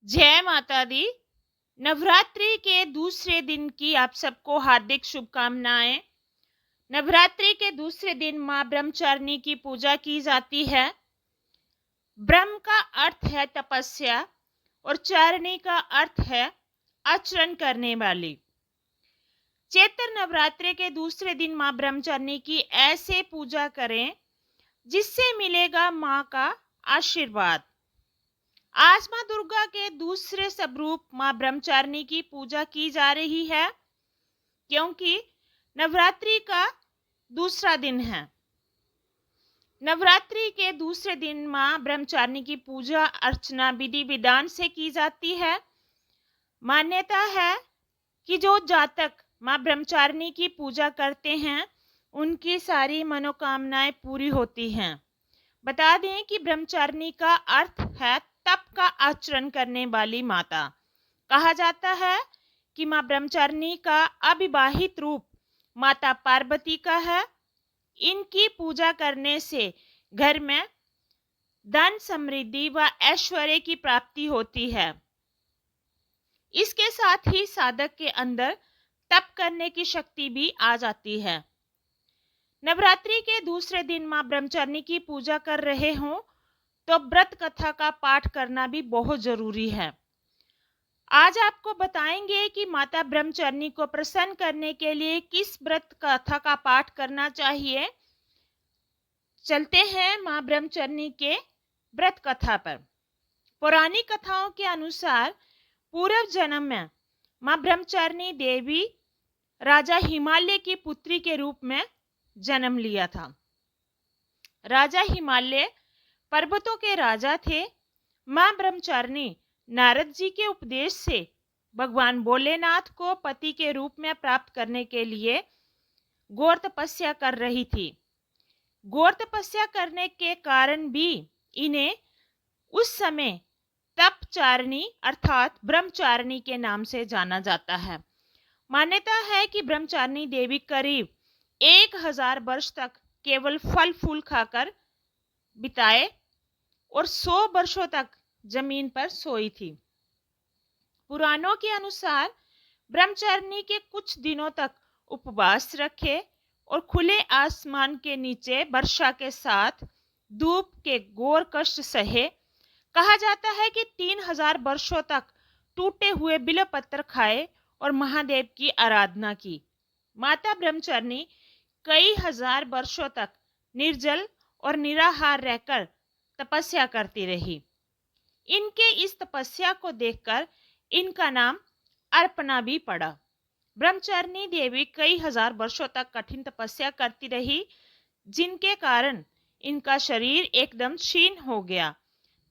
जय माता दी। नवरात्रि के दूसरे दिन की आप सबको हार्दिक शुभकामनाएं। नवरात्रि के दूसरे दिन मां ब्रह्मचारिणी की पूजा की जाती है। ब्रह्म का अर्थ है तपस्या और चारिणी का अर्थ है आचरण करने वाली। चैत्र नवरात्रि के दूसरे दिन मां ब्रह्मचारिणी की ऐसे पूजा करें जिससे मिलेगा मां का आशीर्वाद। आज मां दुर्गा के दूसरे स्वरूप मां ब्रह्मचारिणी की पूजा की जा रही है क्योंकि नवरात्रि का दूसरा दिन है। नवरात्रि के दूसरे दिन मां ब्रह्मचारिणी की पूजा अर्चना विधि विधान से की जाती है। मान्यता है कि जो जातक मां ब्रह्मचारिणी की पूजा करते हैं उनकी सारी मनोकामनाएं पूरी होती हैं। बता दें कि ब्रह्मचारिणी का अर्थ है तप का आचरण करने वाली माता। कहा जाता है कि मां ब्रह्मचारिणी का अविवाहित रूप माता पार्वती का है। इनकी पूजा करने से घर में धन समृद्धि व ऐश्वर्य की प्राप्ति होती है। इसके साथ ही साधक के अंदर तप करने की शक्ति भी आ जाती है। नवरात्रि के दूसरे दिन मां ब्रह्मचारिणी की पूजा कर रहे हों तो व्रत कथा का पाठ करना भी बहुत जरूरी है। आज आपको बताएंगे कि माता ब्रह्मचारिणी को प्रसन्न करने के लिए किस व्रत कथा का पाठ करना चाहिए। चलते हैं मां ब्रह्मचारिणी के व्रत कथा पर। पौराणिक कथाओं के अनुसार पूर्व जन्म में मां ब्रह्मचारिणी देवी राजा हिमालय की पुत्री के रूप में जन्म लिया था। राजा हिमालय पर्वतों के राजा थे। मां ब्रह्मचारिणी नारद जी के उपदेश से भगवान भोलेनाथ को पति के रूप में प्राप्त करने के लिए घोर तपस्या कर रही थी। घोर तपस्या करने के कारण भी इन्हें उस समय तपचारिणी अर्थात ब्रह्मचारिणी के नाम से जाना जाता है। मान्यता है कि ब्रह्मचारिणी देवी करीब 1000 वर्ष तक केवल फल फूल खाकर बिताए और 100 वर्षों तक जमीन पर सोई थी। पुराणों के अनुसार ब्रह्मचारिणी के कुछ दिनों तक उपवास रखे और खुले आसमान के नीचे वर्षा के साथ धूप के घोर कष्ट सहे। कहा जाता है कि 3000 वर्षों तक टूटे हुए बिल्वपत्र खाए और महादेव की आराधना की। माता ब्रह्मचारिणी कई हजार वर्षों तक निर्जल और निराहार रहकर तपस्या करती रही। इनके इस तपस्या को देखकर इनका नाम अर्पणा भी पड़ा। ब्रह्मचारिणी देवी कई हजार वर्षों तक कठिन तपस्या करती रही जिनके कारण इनका शरीर एकदम क्षीण हो गया।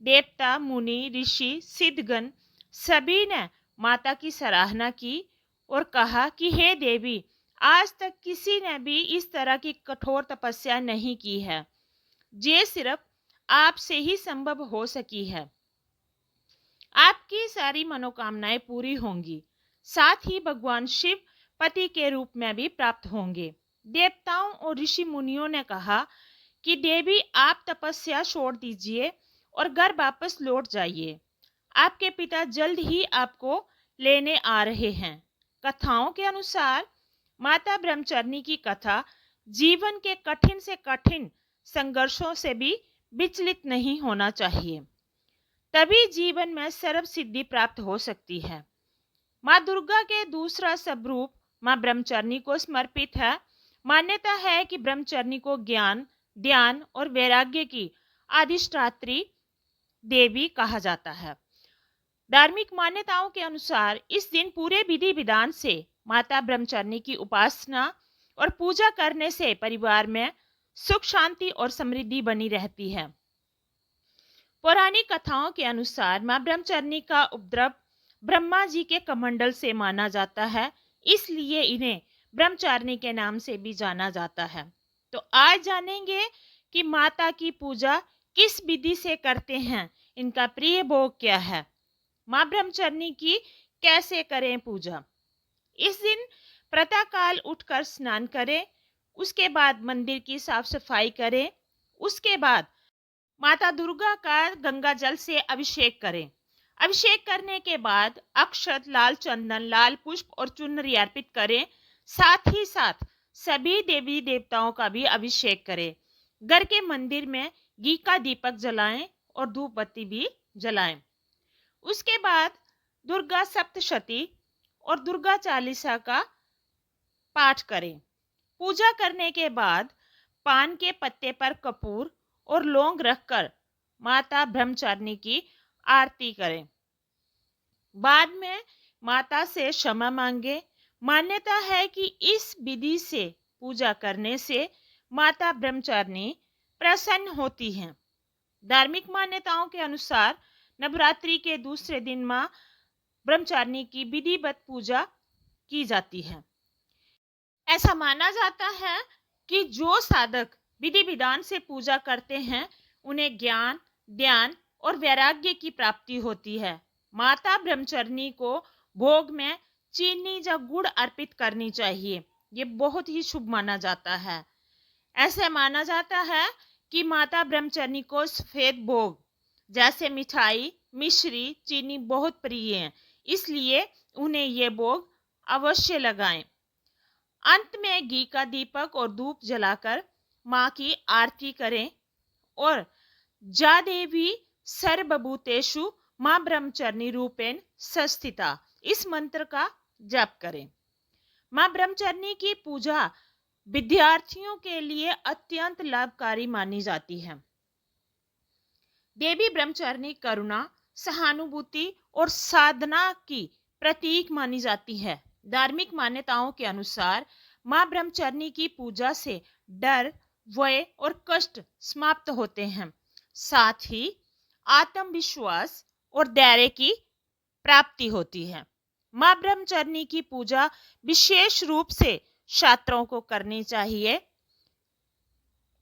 देवता मुनि ऋषि सिद्धगण सभी ने माता की सराहना की और कहा कि हे देवी, आज तक किसी ने भी इस तरह की कठोर तपस्या नहीं की है। ये सिर्फ आपसे ही संभव हो सकी है। आपकी सारी मनोकामनाएं पूरी होंगी। साथ ही भगवान शिव पति के रूप में भी प्राप्त होंगे। देवताओं और ऋषि मुनियों ने कहा कि देवी आप तपस्या छोड़ दीजिए और घर वापस लौट जाइए। आपके पिता जल्द ही आपको लेने आ रहे हैं। कथाओं के अनुसार माता ब्रह्मचारिणी की कथा जीवन के कठिन से कठिन संघर्षों से भी विचलित नहीं होना चाहिए, तभी जीवन में सर्व सिद्धि प्राप्त हो सकती है। मां दुर्गा के दूसरा स्वरूप मां ब्रह्मचारिणी को समर्पित है। मान्यता है कि ब्रह्मचारिणी को ज्ञान ध्यान और वैराग्य की अधिष्ठात्री देवी कहा जाता है। धार्मिक मान्यताओं के अनुसार इस दिन पूरे विधि विधान से माता ब्रह्मचारिणी की उपासना और पूजा करने से परिवार में सुख शांति और समृद्धि बनी रहती है। पौराणिक कथाओं के अनुसार मां ब्रह्मचारिणी का उपद्रव ब्रह्मा जी के कमंडल से माना जाता है, इसलिए इन्हें ब्रह्मचारिणी के नाम से भी जाना जाता है। तो आज जानेंगे कि माता की पूजा किस विधि से करते हैं, इनका प्रिय भोग क्या है, मां ब्रह्मचारिणी की कैसे करें पूजा। इस दिन प्रातःकाल उठकर स्नान करें, उसके बाद मंदिर की साफ सफाई करें, उसके बाद माता दुर्गा का गंगा जल से अभिषेक करें। अभिषेक करने के बाद अक्षत, लाल चंदन, लाल पुष्प और चुनरी अर्पित करें। साथ ही साथ सभी देवी देवताओं का भी अभिषेक करें। घर के मंदिर में घी का दीपक जलाएं और धूप बत्ती भी जलाएं। उसके बाद दुर्गा सप्तशती और दुर्गा चालीसा का पाठ करें। पूजा करने के बाद पान के पत्ते पर कपूर और लौंग रखकर माता ब्रह्मचारिणी की आरती करें। बाद में माता से क्षमा मांगे। मान्यता है कि इस विधि से पूजा करने से माता ब्रह्मचारिणी प्रसन्न होती हैं। धार्मिक मान्यताओं के अनुसार नवरात्रि के दूसरे दिन मां ब्रह्मचारिणी की विधिवत पूजा की जाती है। ऐसा माना जाता है कि जो साधक विधि विधान से पूजा करते हैं उन्हें ज्ञान, ध्यान और वैराग्य की प्राप्ति होती है। माता ब्रह्मचारिणी को भोग में चीनी या गुड़ अर्पित करनी चाहिए। ये बहुत ही शुभ माना जाता है। ऐसे माना जाता है कि माता ब्रह्मचारिणी को सफेद भोग जैसे मिठाई, मिश्री, चीनी बहुत प्रिय है, इसलिए उन्हें ये भोग अवश्य लगाएं। अंत में घी का दीपक और धूप जलाकर मां की आरती करें और जा देवी सर्वभूतेषु मां ब्रह्मचारिणी रूपेण संस्थिता इस मंत्र का जप करें। मां ब्रह्मचारिणी की पूजा विद्यार्थियों के लिए अत्यंत लाभकारी मानी जाती है। देवी ब्रह्मचारिणी करुणा, सहानुभूति और साधना की प्रतीक मानी जाती है। धार्मिक मान्यताओं के अनुसार मां ब्रह्मचारिणी की पूजा से डर, भय और कष्ट समाप्त होते हैं। साथ ही आत्मविश्वास और धैर्य की प्राप्ति होती है। मां ब्रह्मचारिणी की पूजा विशेष रूप से छात्रों को करनी चाहिए।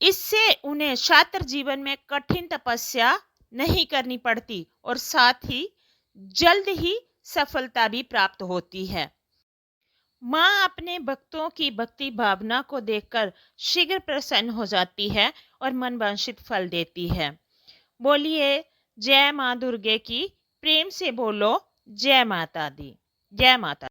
इससे उन्हें छात्र जीवन में कठिन तपस्या नहीं करनी पड़ती और साथ ही जल्द ही सफलता भी प्राप्त होती है। मां अपने भक्तों की भक्ति भावना को देखकर शीघ्र प्रसन्न हो जाती है और मनवांछित फल देती है। बोलिए जय मां दुर्गे की। प्रेम से बोलो जय माता दी। जय माता।